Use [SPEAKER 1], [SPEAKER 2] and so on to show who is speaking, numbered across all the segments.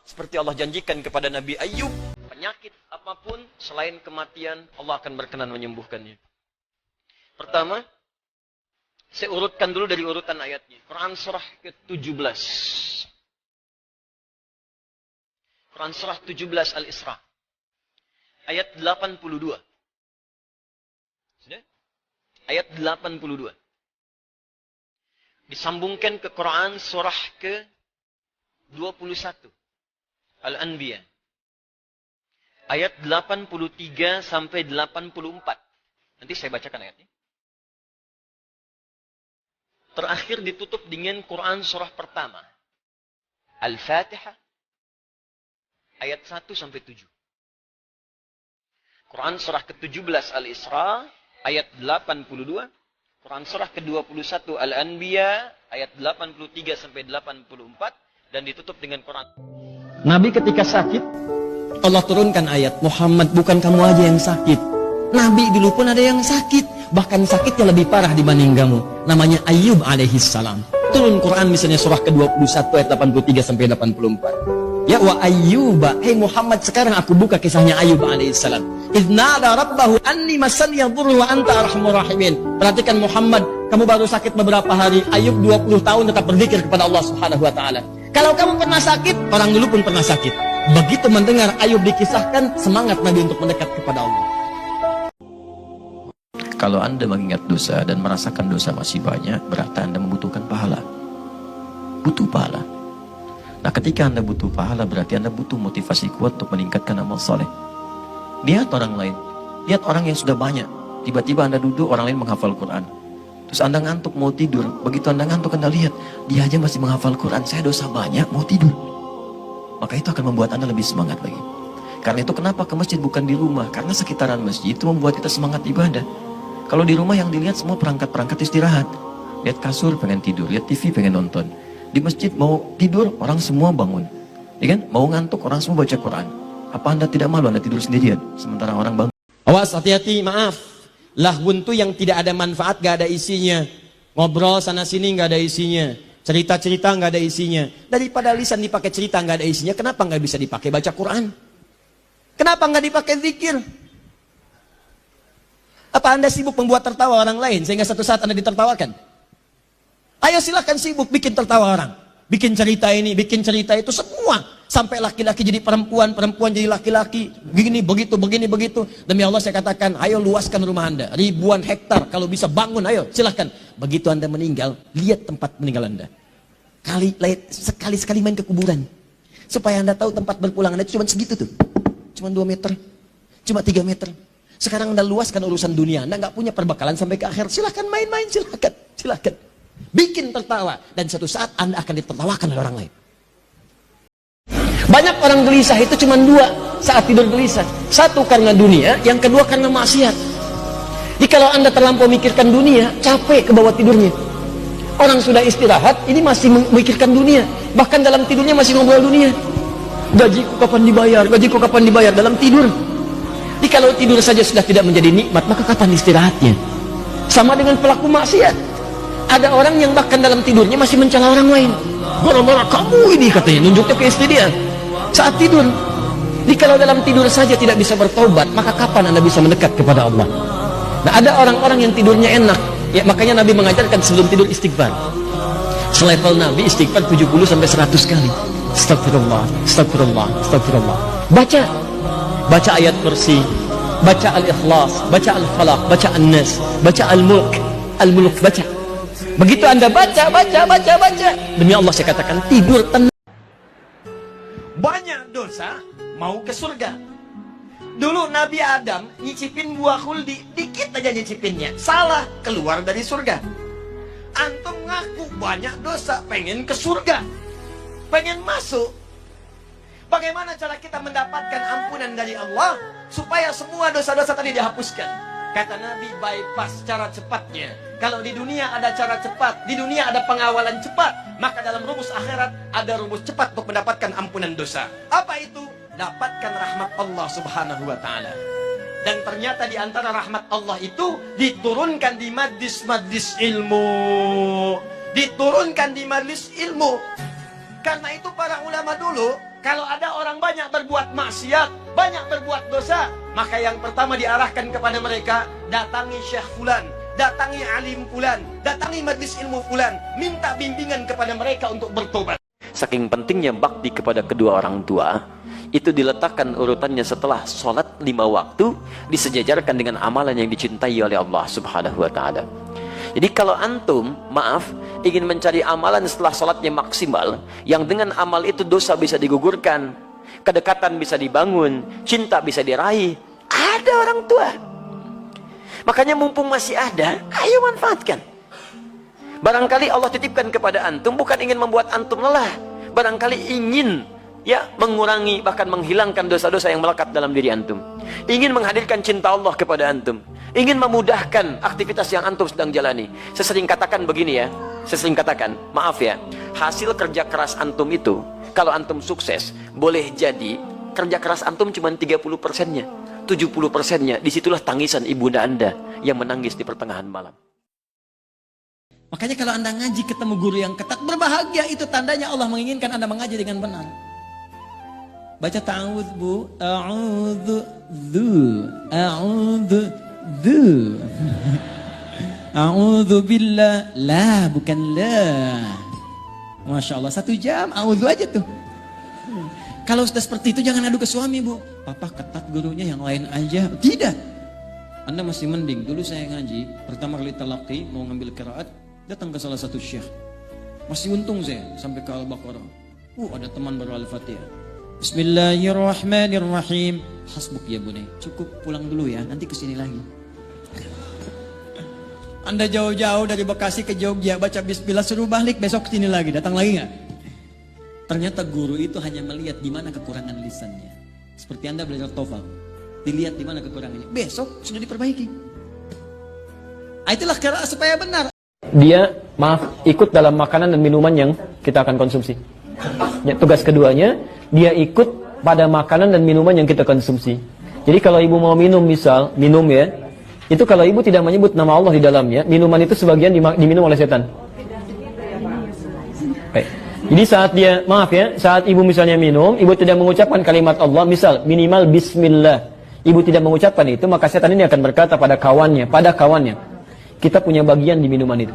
[SPEAKER 1] seperti Allah janjikan kepada Nabi Ayub, penyakit apapun selain kematian, Allah akan berkenan menyembuhkannya. Pertama, saya urutkan dulu dari urutan ayatnya. Quran surah ke-17. Quran surah 17 Al-Isra. Ayat 82. Sudah? Ayat 82. Disambungkan ke Quran surah ke-21. Al-Anbiya. Ayat 83 sampai 84. Nanti saya bacakan ayatnya. Terakhir ditutup dengan Quran surah pertama. Al-Fatihah. Ayat 1 sampai 7. Quran surah ke-17 Al-Isra. Ayat 82. Quran surah ke-21 Al-Anbiya. Ayat 83 sampai 84. Dan ditutup dengan Quran. Nabi ketika sakit, Allah turunkan ayat, Muhammad, bukan kamu aja yang sakit. Nabi dulu pun ada yang sakit. Bahkan sakitnya lebih parah dibanding kamu. Namanya Ayub alaihissalam. Turun Quran misalnya surah ke-21 ayat 83 sampai 84. Ya wa Ayyuba, hey Muhammad, sekarang aku buka kisahnya Ayub alaihissalam. Idnada rabbahu anni masani yadhurru wa anta arhamur rahimin. Perhatikan Muhammad, kamu baru sakit beberapa hari. Ayub 20 tahun tetap berzikir kepada Allah Subhanahu wa taala. Kalau kamu pernah sakit, orang dulu pun pernah sakit. Begitu mendengar Ayub dikisahkan, semangat Nabi untuk mendekat kepada Allah.
[SPEAKER 2] Kalau Anda mengingat dosa dan merasakan dosa masih banyak, berarti Anda membutuhkan pahala. Butuh pahala. Nah, ketika Anda butuh pahala, berarti Anda butuh motivasi kuat untuk meningkatkan amal soleh. Lihat orang lain. Lihat orang yang sudah banyak. Tiba-tiba Anda duduk, orang lain menghafal Quran. Terus Anda ngantuk, mau tidur. Begitu Anda ngantuk, Anda lihat, dia aja masih menghafal Quran. Saya dosa banyak, mau tidur. Maka itu akan membuat Anda lebih semangat lagi. Karena itu kenapa ke masjid bukan di rumah? Karena sekitaran masjid itu membuat kita semangat ibadah. Kalau di rumah yang dilihat semua perangkat-perangkat istirahat. Lihat kasur, pengen tidur. Lihat TV, pengen nonton. Di masjid mau tidur, orang semua bangun. Ya kan? Mau ngantuk, orang semua baca Quran. Apa Anda tidak malu Anda tidur sendirian? Sementara orang bangun.
[SPEAKER 1] Awas, hati-hati, maaf. Lahwun itu yang tidak ada manfaat, gak ada isinya. Ngobrol sana-sini gak ada isinya. Cerita-cerita gak ada isinya. Daripada lisan dipakai cerita gak ada isinya, kenapa gak bisa dipakai baca Quran? Kenapa gak dipakai zikir? Apa Anda sibuk membuat tertawa orang lain sehingga satu saat Anda ditertawakan? Ayo silahkan sibuk bikin tertawa orang. Bikin cerita ini, bikin cerita itu, semua. Sampai laki-laki jadi perempuan, perempuan jadi laki-laki. Begini, begitu, begini, begitu. Demi Allah saya katakan, ayo luaskan rumah Anda. Ribuan hektar, kalau bisa bangun, ayo silahkan. Begitu Anda meninggal, lihat tempat meninggal Anda. Sekali-sekali main ke kuburan. Supaya Anda tahu tempat berpulang Anda itu cuma segitu tuh. Cuma 2 meter, cuma 3 meter. Sekarang Anda luaskan urusan dunia, Anda nggak punya perbekalan sampai ke akhir. Silahkan main-main, silahkan, silahkan. Bikin tertawa, dan suatu saat Anda akan ditertawakan oleh orang lain. Banyak orang gelisah itu cuma 2 saat tidur gelisah. Satu karena dunia, yang kedua karena maksiat. Jadi kalau Anda terlampau mikirkan dunia, capek ke bawah tidurnya. Orang sudah istirahat, ini masih memikirkan dunia. Bahkan dalam tidurnya masih ngobrol dunia. Gajiku kapan dibayar, gajiku kapan dibayar, dalam tidur. Jadi kalau tidur saja sudah tidak menjadi nikmat, maka kapan istirahatnya? Sama dengan pelaku maksiat. Ada orang yang bahkan dalam tidurnya masih mencela orang lain. Gara-gara kamu ini katanya, nunjuknya ke istri dia saat tidur. Jadi kalau dalam tidur saja tidak bisa bertobat, maka kapan Anda bisa mendekat kepada Allah? Nah, ada orang-orang yang tidurnya enak, ya makanya Nabi mengajarkan sebelum tidur istighfar. Selevel Nabi istighfar 70 sampai 100 kali. Astagfirullah, astagfirullah, astagfirullah. Baca ayat kursi, baca al-ikhlas, baca al-falaq, baca an-nas, baca al-mulk, baca. Begitu Anda baca. Demi Allah saya katakan, tidur tenang. Banyak dosa, mau ke surga. Dulu Nabi Adam nyicipin buah khuldi, dikit aja nyicipinnya. Salah, keluar dari surga. Antum ngaku banyak dosa, pengen ke surga. Pengen masuk. Bagaimana cara kita mendapatkan ampunan dari Allah supaya semua dosa-dosa tadi dihapuskan? Kata Nabi, bypass cara cepatnya. Kalau di dunia ada cara cepat, di dunia ada pengawalan cepat, maka dalam rumus akhirat ada rumus cepat untuk mendapatkan ampunan dosa. Apa itu? Dapatkan rahmat Allah Subhanahu wa taala. Dan ternyata di antara rahmat Allah itu diturunkan di majlis-majlis ilmu. Diturunkan di majlis ilmu. Karena itu para ulama dulu Kalau ada orang banyak berbuat maksiat, banyak berbuat dosa, maka yang pertama diarahkan kepada mereka, datangi Syekh Fulan, datangi alim Fulan, datangi majlis ilmu Fulan, minta bimbingan kepada mereka untuk bertobat.
[SPEAKER 2] Saking pentingnya bakti kepada kedua orang tua, itu diletakkan urutannya setelah sholat 5 waktu, disejajarkan dengan amalan yang dicintai oleh Allah Subhanahu wa Ta'ala. Jadi kalau antum, maaf, ingin mencari amalan setelah sholatnya maksimal, yang dengan amal itu dosa bisa digugurkan, kedekatan bisa dibangun, cinta bisa diraih, ada orang tua. Makanya mumpung masih ada, ayo manfaatkan. Barangkali Allah titipkan kepada antum bukan ingin membuat antum lelah, barangkali ingin mengurangi, bahkan menghilangkan dosa-dosa yang melekat dalam diri antum, ingin menghadirkan cinta Allah kepada antum, ingin memudahkan aktivitas yang antum sedang jalani. Sesering katakan begini ya, sesering katakan, maaf ya, hasil kerja keras antum itu, kalau antum sukses, boleh jadi kerja keras antum cuma 30%-nya, 70%-nya, disitulah tangisan ibunda anda yang menangis di pertengahan malam.
[SPEAKER 1] Makanya kalau anda ngaji ketemu guru yang ketat, berbahagia, itu tandanya Allah menginginkan anda mengaji dengan benar. Baca ta'awudz bu, a'udzu a'udzu billah, la bukan la. Masya Allah, 1 jam a'udzu aja tuh. Kalau sudah seperti itu jangan adu ke suami bu, papa ketat gurunya, yang lain aja. Tidak, anda masih mending. Dulu saya ngaji pertama kali talaqi, mau ngambil qiraat, datang ke salah satu syekh, masih untung saya sampai ke Al-Baqarah. Ada teman baru Al-Fatihah, Bismillahirrahmanirrahim, hasbuk ya bunai, cukup, pulang dulu ya, nanti kesini lagi. Anda jauh-jauh dari Bekasi ke Jogja, baca bismillah, suruh balik, besok kesini lagi, datang lagi nggak? Ternyata guru itu hanya melihat di mana kekurangan lisannya. Seperti anda belajar TOEFL, dilihat di mana kekurangannya, besok sudah diperbaiki. Itulah qiraat supaya benar. Dia, ikut dalam makanan dan minuman yang kita akan konsumsi. Ya, tugas keduanya, dia ikut pada makanan dan minuman yang kita konsumsi. Jadi kalau ibu mau minum, misal minum ya, itu kalau ibu tidak menyebut nama Allah di dalamnya, minuman itu sebagian diminum oleh setan. Baik. Jadi saat dia, saat ibu misalnya minum, ibu tidak mengucapkan kalimat Allah, misal minimal Bismillah, ibu tidak mengucapkan itu, maka setan ini akan berkata pada kawannya, kita punya bagian di minuman itu.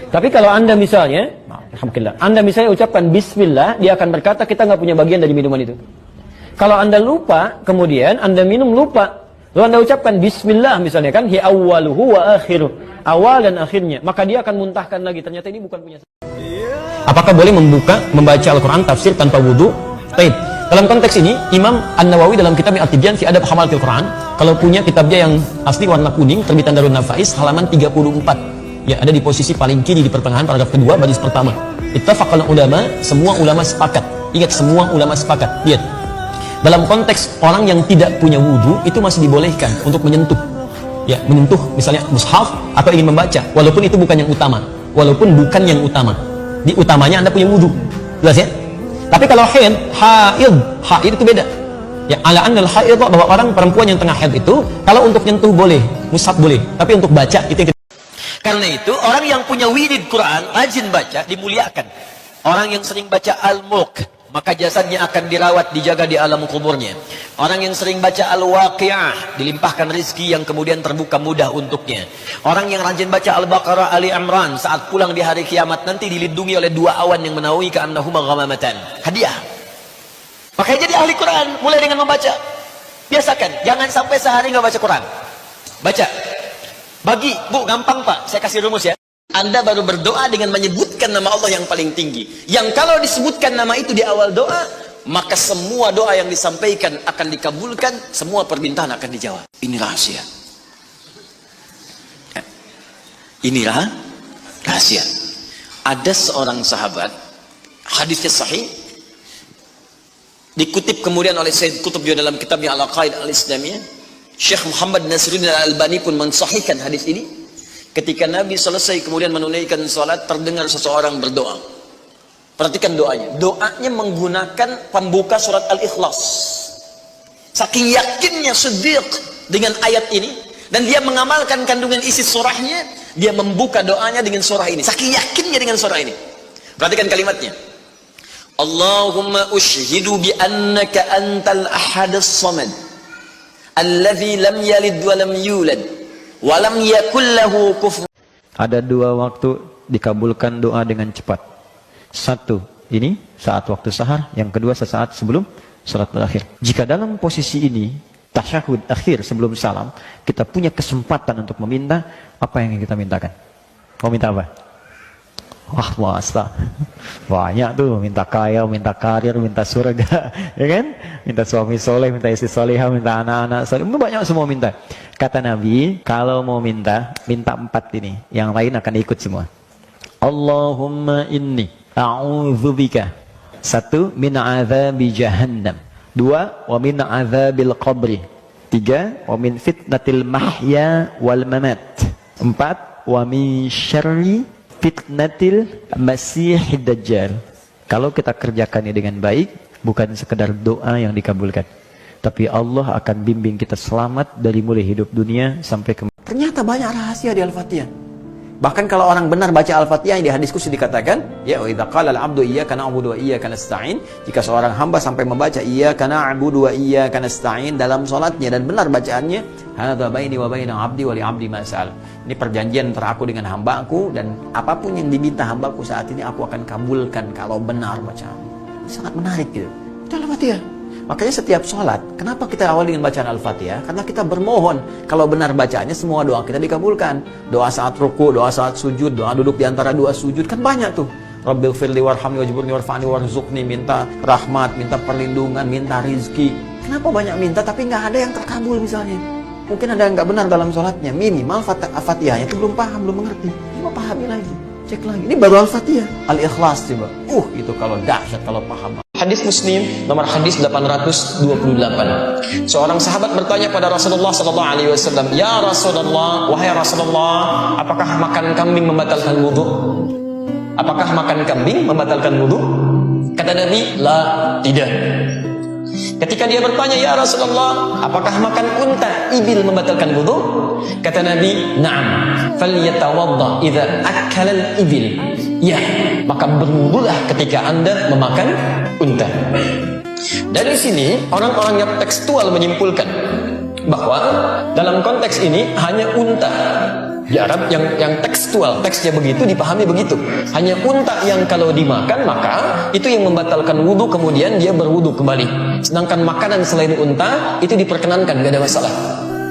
[SPEAKER 1] Tapi kalau anda misalnya, alhamdulillah, anda misalnya ucapkan Bismillah, dia akan berkata kita nggak punya bagian dari minuman itu. Kalau anda lupa, kemudian anda minum lupa, lalu anda ucapkan Bismillah misalnya kan, hi awwaluhu wa akhiruh, awal dan akhirnya, maka dia akan muntahkan lagi, ternyata ini bukan punya. Apakah boleh membaca Al-Quran tafsir tanpa wudhu? Baik. Dalam konteks ini, Imam An-Nawawi dalam kitab At-Tibyan fi Adab Hamalatil Quran, kalau punya kitabnya yang asli warna kuning, terbitan Darun Nafais, halaman 34. Ya, ada di posisi paling kiri di pertengahan paragraf kedua baris pertama. Ittafaqal ulama, semua ulama sepakat. Ingat, semua ulama sepakat. Lihat. Dalam konteks orang yang tidak punya wudu, itu masih dibolehkan untuk menyentuh. Ya, menyentuh misalnya mushaf atau ingin membaca, walaupun itu bukan yang utama. Di utamanya Anda punya wudu. Jelas ya? Tapi kalau haid itu beda. Ya, ala annal haid, bahwa orang perempuan yang tengah haid itu kalau untuk nyentuh boleh, mushaf boleh, tapi untuk baca itu yang. Karena itu orang yang punya wirid Quran, rajin baca, dimuliakan. Orang yang sering baca Al-Mulk, maka jasadnya akan dirawat, dijaga di alam kuburnya. Orang yang sering baca Al-Waqi'ah, dilimpahkan rizki yang kemudian terbuka mudah untuknya. Orang yang rajin baca Al-Baqarah, Ali Imran, saat pulang di hari kiamat nanti dilindungi oleh 2 awan yang menaungi ka'annahuma ghamamatan. Hadiah. Makanya jadi ahli Quran, mulai dengan membaca. Biasakan, jangan sampai sehari nggak baca Quran. Baca. Bagi, bu, gampang pak, saya kasih rumus ya. Anda baru berdoa dengan menyebutkan nama Allah yang paling tinggi. Yang kalau disebutkan nama itu di awal doa, maka semua doa yang disampaikan akan dikabulkan, semua permintaan akan dijawab. Ini rahasia. Ini rahasia. Ada seorang sahabat, hadisnya sahih, dikutip kemudian oleh Sayyid Qutb dalam kitabnya Al-Aqaid Al-Islamiyah. Syekh Muhammad Nasiruddin Al-Albani pun mensahihkan hadis ini. Ketika Nabi selesai kemudian menunaikan salat, terdengar seseorang berdoa. Perhatikan doanya. Doanya menggunakan pembuka surat Al-Ikhlas. Saking yakinnya Siddiq dengan ayat ini, dan dia mengamalkan kandungan isi surahnya, dia membuka doanya dengan surah ini. Saking yakinnya dengan surah ini. Perhatikan kalimatnya.
[SPEAKER 3] Allahumma ushhidu bi annaka antal ahad as-samad alladzi lam yalid wa lam yulad wa lam yakul lahu kufuwan.
[SPEAKER 4] Ada 2 waktu dikabulkan doa dengan cepat. 1 ini saat waktu sahar, yang kedua sesaat sebelum salat akhir. Jika dalam posisi ini tasyahud akhir sebelum salam kita punya kesempatan untuk meminta, apa yang kita mintakan? Mau minta apa? Wah, masa banyak tuh, minta kaya, minta karir, minta surga, ya kan? Minta suami soleh, minta istri solehah, minta anak-anak soleh, banyak semua minta. Kata Nabi, kalau mau minta 4 ini, yang lain akan ikut semua. Allahumma inni a'udzubika 1 min azabi jahannam, 2 wa min azabil qabri, 3 wa min fitnatil mahya wal mamat, 4 wa min syarri fitnatil masihid dajjal. Kalau kita kerjakan ini dengan baik, bukan sekedar doa yang dikabulkan, tapi Allah akan bimbing kita selamat dari mulai hidup dunia sampai ke... Ternyata banyak rahasia di Al-Fatihah. Bahkan kalau orang benar baca Al-Fatihah, yang di hadis qudsi dikatakan, ya wa idza qala al-'abdu iyyaka na'budu wa iyyaka nasta'in, jika seorang hamba sampai membaca iyyaka na'budu wa iyyaka nasta'in dalam salatnya dan benar bacaannya, hadza baini wa baina 'abdi wa li 'abdi ma sa'al. Ini perjanjian antara aku dengan hambaku, dan apapun yang diminta hambaku saat ini aku akan kabulkan kalau benar bacaan. Ini sangat menarik gitu. Itu Al-Fatihah. Makanya setiap sholat, kenapa kita awali dengan bacaan Al-Fatihah? Karena kita bermohon, kalau benar bacaannya semua doa kita dikabulkan. Doa saat ruku, doa saat sujud, doa duduk di antara 2 sujud, kan banyak tuh. Rabbil firli warhamni wajburni warfa'ni warzuqni, minta rahmat, minta perlindungan, minta rizki. Kenapa banyak minta tapi nggak ada yang terkabul misalnya? Mungkin ada yang nggak benar dalam sholatnya, minimal Al-Fatihahnya itu belum paham, belum mengerti. Coba pahami lagi, cek lagi. Ini baru Al-Fatihah, Al-Ikhlas coba. Itu kalau dahsyat kalau paham.
[SPEAKER 1] Hadis Muslim nomor hadis 828. Seorang sahabat bertanya pada Rasulullah sallallahu alaihi wasallam, "Ya Rasulullah, wahai Rasulullah, apakah makan kambing membatalkan wudu?" Apakah makan kambing membatalkan wudu? Kata Nabi, "La, tidak." Ketika dia bertanya, "Ya Rasulullah, apakah makan unta, ibil membatalkan wudu?" Kata Nabi, "Na'am, falyatawadda idza akala al-ibil." Ya, maka berwudulah ketika Anda memakan unta. Dari sini orang-orang yang tekstual menyimpulkan bahwa dalam konteks ini hanya unta. Di Arab yang tekstual, teksnya begitu, dipahami begitu. Hanya unta yang kalau dimakan maka itu yang membatalkan wudu, kemudian dia berwudu kembali. Sedangkan makanan selain unta itu diperkenankan, gak ada masalah.